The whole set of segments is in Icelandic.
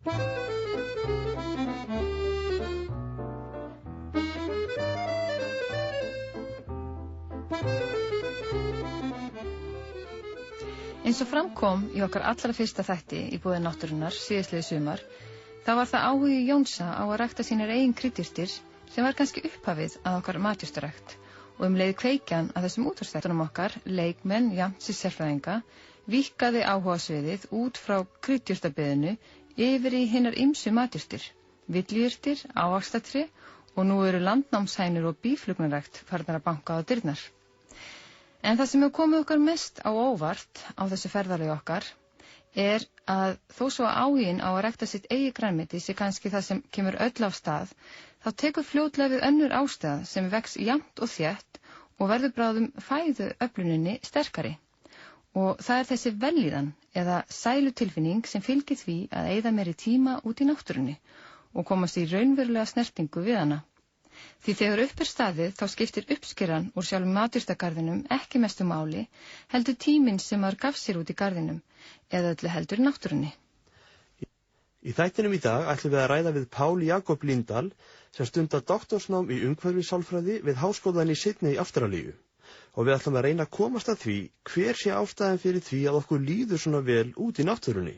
Eins og fram kom í okkar allra fyrsta þætti í búði náttúrunnar síðastliðið sumar, þá var það áhugi Jónsa á að rækta sínar eigin kryddjurtir sem var kannski upphafið að okkar matjurtarækt og leið kveikjan að þessum útvarpsþættunum okkar, leikmenn, jafnt sem sérfræðinga, víkkaði áhugasviðið út frá kryddjurtabeðinu yfir í hinar ýmsu matjurtir, villjurtir, ávaxtatré og nú eru landnámshænur og býflugnarækt farnar að banka á dyrnar. En það sem hefur komið okkar mest á óvart á þessu ferðalagi okkar er að þó svo að áhuginn á að rækta sitt eigið grænmeti sé kannski það sem kemur öll af stað, þá tekur fljótlega við önnur ástæða sem vex jafnt og þétt og verður bráðum fæðuöfluninni sterkari. Og það er þessi vellíðan eða sælutilfinning sem fylgir því að eyða meiri tíma út í náttúrunni og komast í raunverulega snertingu við hana. Því þegar upp er staðið þá skiptir uppskeran úr sjálfum matjurtagarðinum ekki mestu máli, heldur tíminn sem maður gaf sér út í garðinum, eða öllu heldur náttúrunni. Í þættinum í dag ætlum við að ræða við Pál Jakob Líndal sem stundar doktorsnám í umhverfissálfræði við Háskólann í Sydney í Ástralíu. Og við ætlum að reyna að komast að því hver sé ástæðan fyrir því að okkur líður svona vel út í náttúrunni.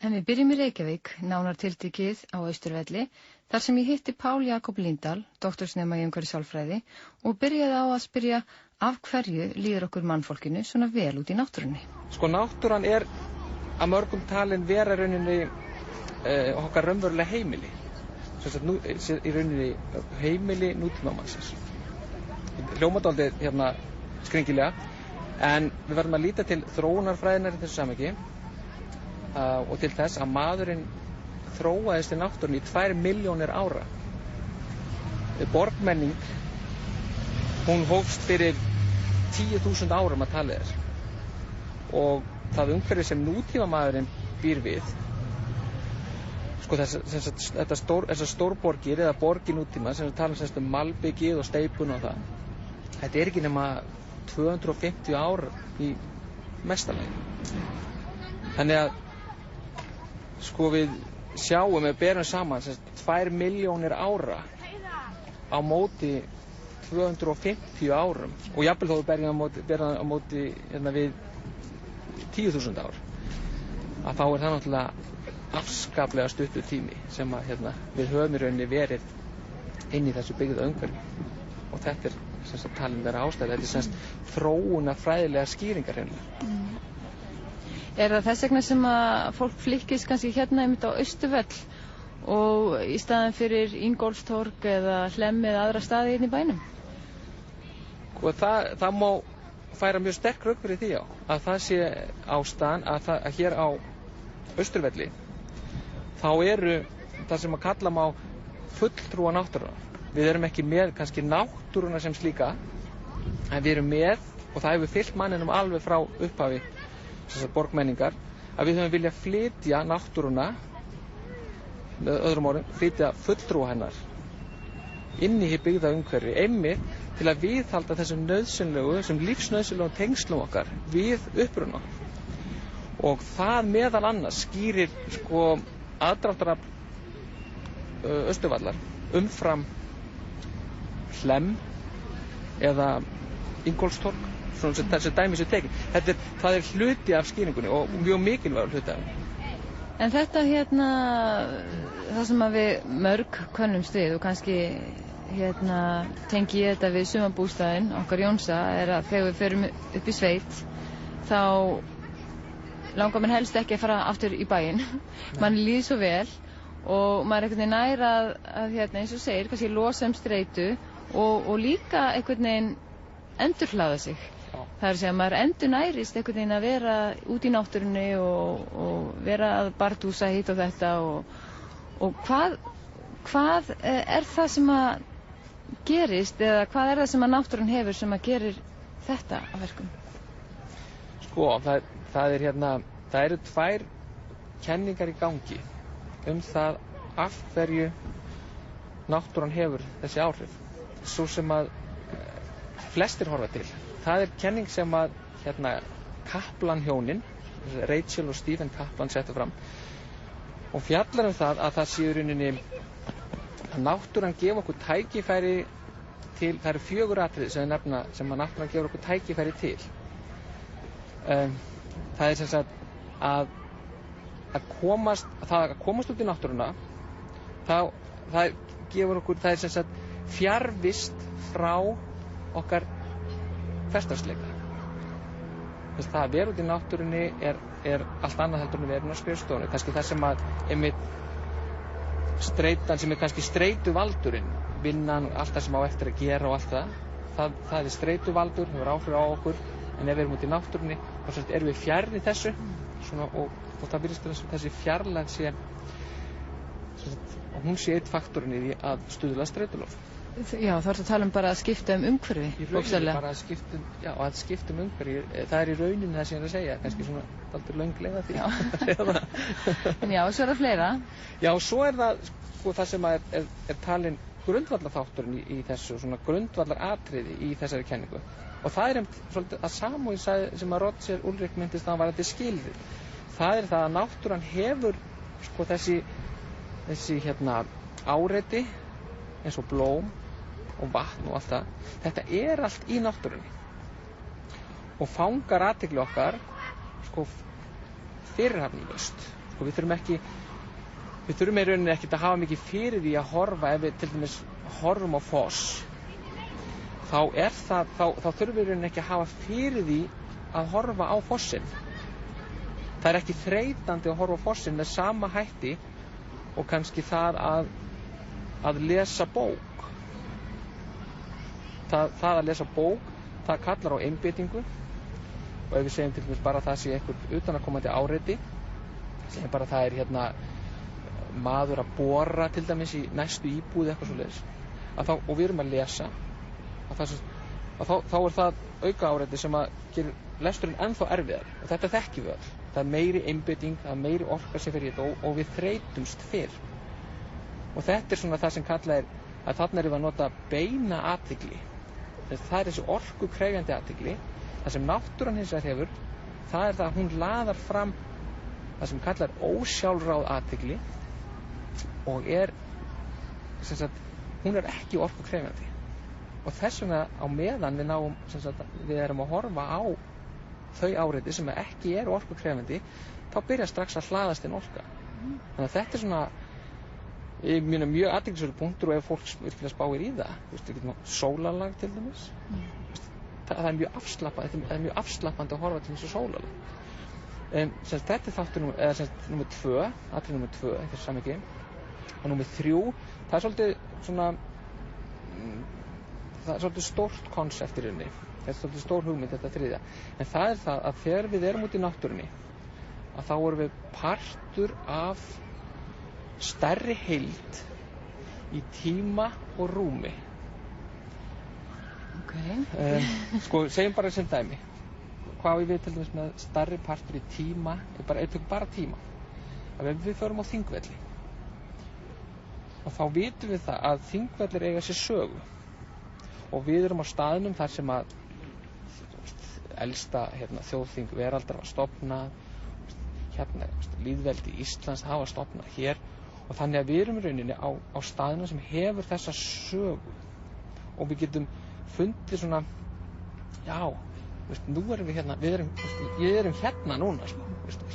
En við byrjum í Reykjavík, nánar tiltekið á Austurvelli, þar sem ég hitti Pál Jakob Líndal, doktorsnema í umhverfissálfræði, og byrjaði á að spyrja af hverju líður okkur mannfólkinu svona vel út í náttúrunni. Sko náttúran er að mörgum talin vera rauninni okkar raunverulega heimili. Í rauninni heimili nútímamannsins. Hljómadaldið hérna skringilega, en við verðum að líta til þróunarfræðinnar í þessu samhengi. Og til þess að maðurinn þróaðist í náttúrunni í 2 milljónir ára. Borgmenning, hún hófst fyrir 10.000 árum að talið er. Og það umhverfi sem nútímamaðurinn býr við, sko þessar stórborgir eða borgir nútíma sem við talum malbyggið og steipun og það, þetta er ekki nema 250 ár í mestalagi. Þannig að sko við sjáum við berum saman 2 milljónir ára á móti 250 árum og jafnvel þó við berum á móti hérna við 10.000 ár að þá er það náttúrulega afskaplega stuttur tími sem að hérna við höfum í rauninni verið inn í þessu byggða umhverfi og þetta er talin vera ástæða, þetta er þróunarfræðilega skýringar hérna. Er það þess vegna sem að fólk flykkist kannski hérna einmitt á Austurvöll og í staðinn fyrir Ingólfstorg eða Hlemm eða aðra staði hérna í bænum? Og það má færa mjög sterk rök fyrir því að það sé ástæðan að hér á Austurvelli þá eru það sem að kalla má fulltrúa náttúruna. Við erum ekki með kannski náttúruna sem slíka en við erum með, og það hefur fylgt manninum alveg frá upphafi þessar borgmenningar, að við höfum viljað flytja náttúruna, með öðrum orðum, flytja fulltrúa hennar inn í byggða umhverfi, einmitt til að viðhalda þessum nauðsynlegu, þessum lífsnauðsynlegu tengslum okkar við uppruna. Og það meðal annars skýrir sko aðdráttarafl Austurvallar umfram Hlemm eða Ingólfstorg, svona þessi dæmi sem tekið. Það er hluti af skýringunni og mjög mikilvægur hluti af henni. En þetta hérna, það sem að við mörg könnumst við og kannski hérna tengi ég þetta við sumarbústaðinn okkar Jónsa er að þegar við förum upp í sveit þá langar mann helst ekki að fara aftur í bæinn. Man líður svo vel og maður er einhvern veginn nær að hérna eins og segir, kannski losa streitu og líka einhvern veginn endurhlaða sig. Það er að segja að maður endurnærist einhvern veginn að vera út í náttúrunni og vera að bardúsa hitt og þetta og hvað er það sem að gerist eða hvað er það sem að náttúrun hefur sem að gerir þetta að verkum? Sko, það eru 2 kenningar í gangi það af hverju náttúran hefur þessi áhrif. Svo sem að flestir horfa til. Það er kenning sem að Kaplan hjónin, Rachel og Stephen Kaplan settu fram og fjallar það að það sé í rauninni að náttúran gefa okkur tækifæri til, það eru 4 atriði sem nefna sem að náttúran gefur okkur tækifæri til. Það er sem sagt að komast út í náttúruna, það gefur okkur, það er sem sagt fjarvist frá okkar hversdagsleika. Það að vera út í náttúrunni er allt annað heldur en að vera inn á skrifstofunni. Kannski það sem að einmitt streitan sem er kannski streituvaldurinn, vinnan, allt það sem á eftir að gera og allt það er streituvaldur, hefur áhrif á okkur, en ef við erum út í náttúrunni þá erum við fjarri þessu svona, og það virðist þessi fjarlægð sé og hún sé einn faktorinn í því að stuðla streitulof. Já, þá ertu að tala bara að skipta umhverfi. Í rauninni bara að skipta umhverfi, það er í rauninni það sem ég er að segja, kannski svona dálítið löng leið að því. En já, svo er það fleira. Já, svo er það, sko, það sem er talin grundvallarþátturinn í þessu, svona grundvallaratriði í þessari kenningu. Og það er svolítið að samúið sem að Roger Ulrich myndist að hann var þetta skilrið. Það er það að náttúran hefur, sko, þessi áreiti eins og blóm og vatn og allt það. Þetta er allt í náttúrunni og fangar athygli okkar, sko, fyrirhafnalaust. Sko, við þurfum í rauninni ekkert að hafa mikið fyrir því að horfa, ef við til dæmis horfum á foss, þá þurfum við í rauninni ekki að hafa fyrir því að horfa á fossinn. Það er ekki þreytandi að horfa á fossinn með sama hætti og kannski það að lesa bók. Það að lesa bók, það kallar á einbeitingu, og ef við segjum til dæmis bara að það sé einhver utanaðkomandi áreiti, segjum bara að það er maður að bora til dæmis í næstu íbúð eitthvað svoleiðis, og við erum að lesa, þá er það auka áreiti sem að gerir lesturinn ennþá erfiðar, og þetta þekkjum við öll. Það er meiri einbeiting, það er meiri orka sem fyrir þetta og við þreytumst fyrr. Og þetta er svona það sem kallað að þarna erum við að nota beina athygli. Það er þessi orkukrefjandi athygli. Það sem náttúran hins vegar hefur, það er það að hún laðar fram það sem kallað ósjálfráð athygli og hún er ekki orkukrefjandi. Og þess vegna á meðan við erum að horfa á þau áreiti sem ekki eru orkukrefjandi, þá byrja strax að hlaðast inn orka. Þannig að þetta er svona mjög athyglisverður punktur, og ef fólk virkilega spáir í það, sólarlag til dæmis, það er mjög afslappandi að horfa til þessu sólarlag. Þetta er þáttur númer 2, atriði númer 2, þetta er samhengi, og númer 3, það er svolítið stórt konsept í rauninni. Þetta er svolítið stór hugmynd, þetta 3. En það er það að þegar við erum út í náttúrunni, að þá erum við partur af stærri heild í tíma og rúmi. Sko, segjum bara sem dæmi. Hvað við til dæmis með stærri partur í tíma, bara tíma. Að ef við förum á Þingvelli, og þá vitum við það að Þingvellir eiga sér sögu. Og við erum á staðnum þar sem að elsta þjóðþing veraldar var stofnað, lýðveldi Íslands hafa stofnað hér, og þannig að við erum í rauninni á staðnum sem hefur þessa sögu, og við getum fundið svona, nú erum við við erum hérna núna,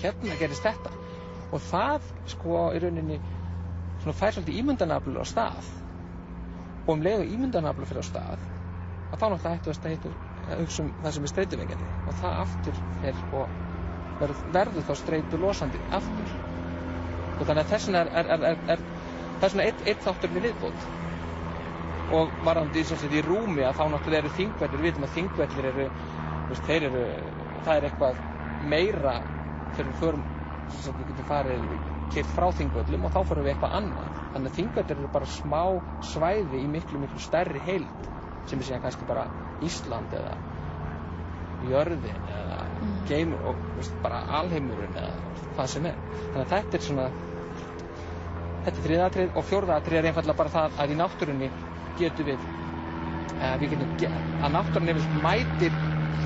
hérna gerist þetta, og það í rauninni fær svolítið ímyndanaflur á stað, og leið og ímyndanaflur fyrir á stað, að þá náttúrulega hættu að hugsa það sem er streituvengjandi, og það aftur verður þá streitu losandi aftur. Og þannig að þess vegna er svona einn þátturinn í viðbót. Og varðandi í rúmi, að þá náttúrulega eru Þingvellir, við vitum að Þingvellir það er eitthvað meira þegar við förum, við getum keyrt frá Þingvöllum, og þá förum við eitthvað annað. Þannig að Þingvellir eru bara smá svæði í miklu stærri heild, sem er síðan kannski bara Ísland eða jörðin eða geimur og bara alheimurinn eða hvað sem er. Þannig að þetta er 3. atriði, og 4. atriði er einfaldlega bara það að í náttúrunni getum að náttúrunni mætir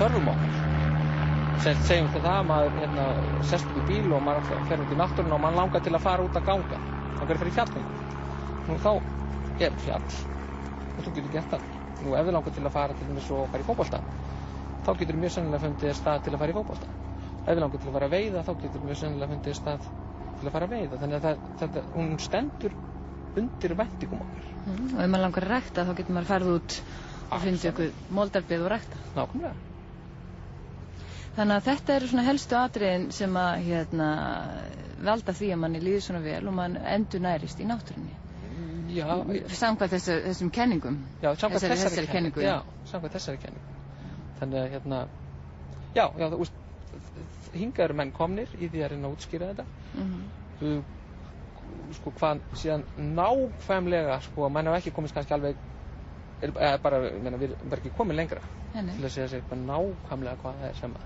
þörfum okkar. segjum til það, maður sest upp í bíl og maður fer út í náttúruna og maður langar til að fara út að ganga, langar að fara í fjallgöngu. Nú þá er fjall og þú getur gert það. Nú ef þið langar til að fara til dæmis og fara í fótbolta, þá getur mjög sennilega fundið stað til að fara í fótbolta. Ef þið langar til að fara að veiða, þá getur mjög sennilega fundið stað til að fara að veiða. Þannig að hún stendur undir væntingum okkar. Og ef maður langar að rækta, þá getur maður farið út og fundið ykkur moldarbið og rækta. Nákvæmlega. Þannig að þetta eru svona helstu atriðin sem að valda því að manni líður svona vel og mann endur nærist í náttúrunni. Já. Samkvæmt þessum kenningum. Já, samkvæmt þessari kenningu. Já, samkvæmt þessari kenningu. Þannig að já, þú veist, hingað eru menn komnir í því að reyna að útskýra þetta. Sko hvað síðan nákvæmlega, sko, menn hafa ekki komist kannski alveg, við erum ekki komin lengra til að segja sér nákvæmlega hvað það er sem að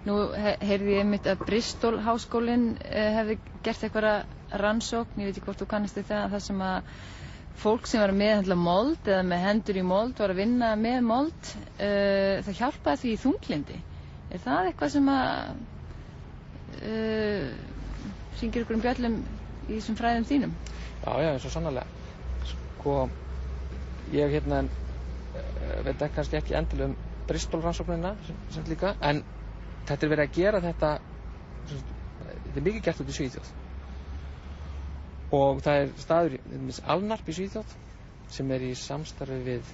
Nú heyrði ég einmitt að Bristol háskólinn hefði gert eitthvað rannsókn, ég veit ekki hvort þú kannast það sem að fólk sem var að meðhandla mold eða með hendur í mold var að vinna með mold, það hjálpaði því í þunglyndi. Er það eitthvað sem að syngir ykkur bjöllum í þessum fræðum þínum? Já, eins og sannarlega. Sko, ég veit kannski ekki endilega Bristol rannsóknina sem líka, en þetta er verið að gera þetta er mikið gert út í Svíþjóð og það er staður Alnarp í Svíþjóð sem er í samstarfi við,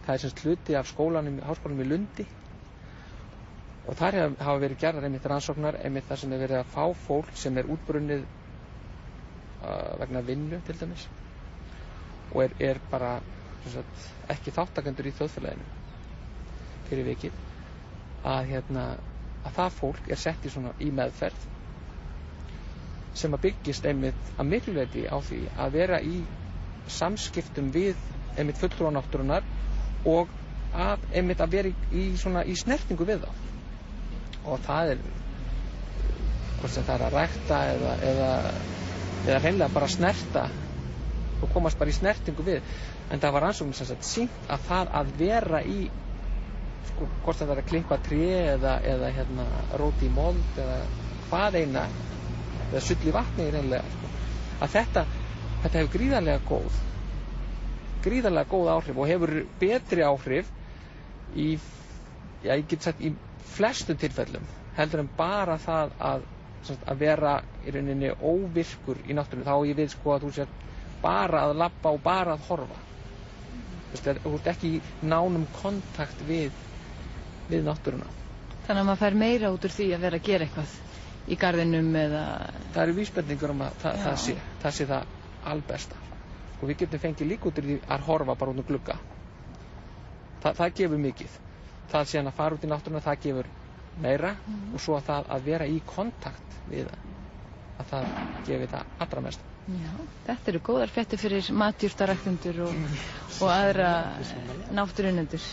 það er semst hluti af háskólanum í Lundi og þar hafa verið gerðar einmitt rannsóknar, einmitt þar sem er verið að fá fólk sem er útbrunnið vegna vinnu til dæmis og er bara ekki þáttakendur í þjóðfélaginu fyrir vikið að það fólk er sett í meðferð sem að byggist einmitt að miklu leyti á því að vera í samskiptum við einmitt fulltrúa náttúrunnar og einmitt að vera í snertingu við þá og það er hvort sem það er að rækta eða hreinlega bara snerta og komast bara í snertingu við en það var rannsóknin sem sagt sýnt að það að vera í sko, hvort það er að klippa tré eða róti í mold eða hvað eina eða sull í vatni reynilega sko. Að þetta hefur gríðarlega góð áhrif og hefur betri áhrif ég get sagt í flestum tilfellum heldur en bara það að vera í rauninni óvirkur í náttúrunni þá ég við sko að þú sér bara að labba og bara að horfa þú ert ekki í nánum kontakt við náttúruna. Þannig að maður fær meira út úr því að vera að gera eitthvað í garðinum eða það eru vísbendingur að það sé það albesta og við getum fengið líka út úr því að horfa bara út um glugga það gefur mikið það sé að fara út í náttúruna það gefur meira og svo að vera í kontakt við það að það gefur það allra mest. Já, þetta eru góðar fréttir fyrir matjurtaræktendur og aðra náttúrunnendur.